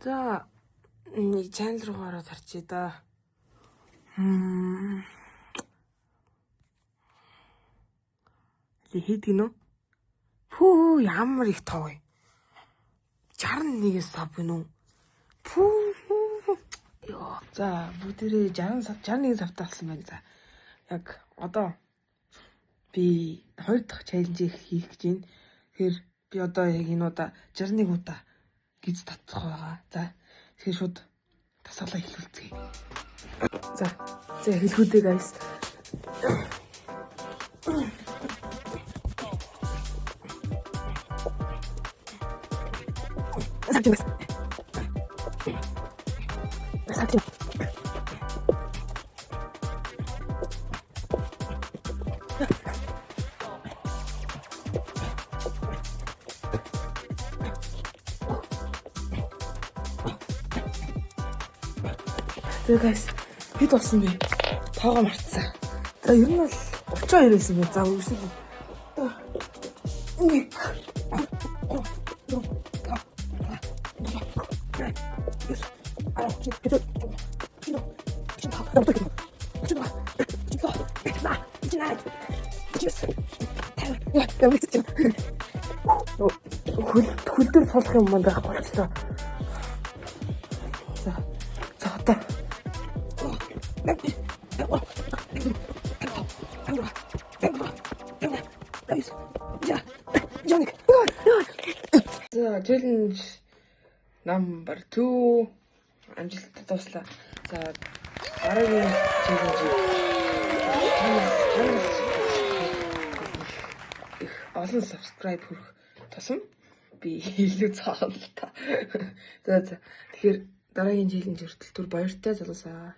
За нэг channel руу гараад харчээ да. Хийдэг нөө? Пүү ямар их тоо вэ? 61-ээс сав гинөө. Пүү. Йоо. За бүгдээрээ 61 савтай болсон байна за. Яг одоо би 2 дахь чаленжийг хийх гэж байна. Тэгэхээр би одоо яг энэ удаа 61 удаа гэж татчих байгаа. За тэгэхээр шууд тасгалаа хэлүүлцгээе. За хэлхүүдээ guys. Тэгээ guys хэд болсон бэ? Тоогоо мартсан. За ер нь бол 32 байсан бэ. За үргэлжлүүлээ. Хөл дээр цолох юм маань байхгүй болчихлоо. За одоо За challenge number 2 амжилттай дуслаа. За дараагийн challenge олон subscribe хүрэх тусам би илүү цаана л та. За тэгэхээр дараагийн challenge хүртэл түр баяртай залуусаа.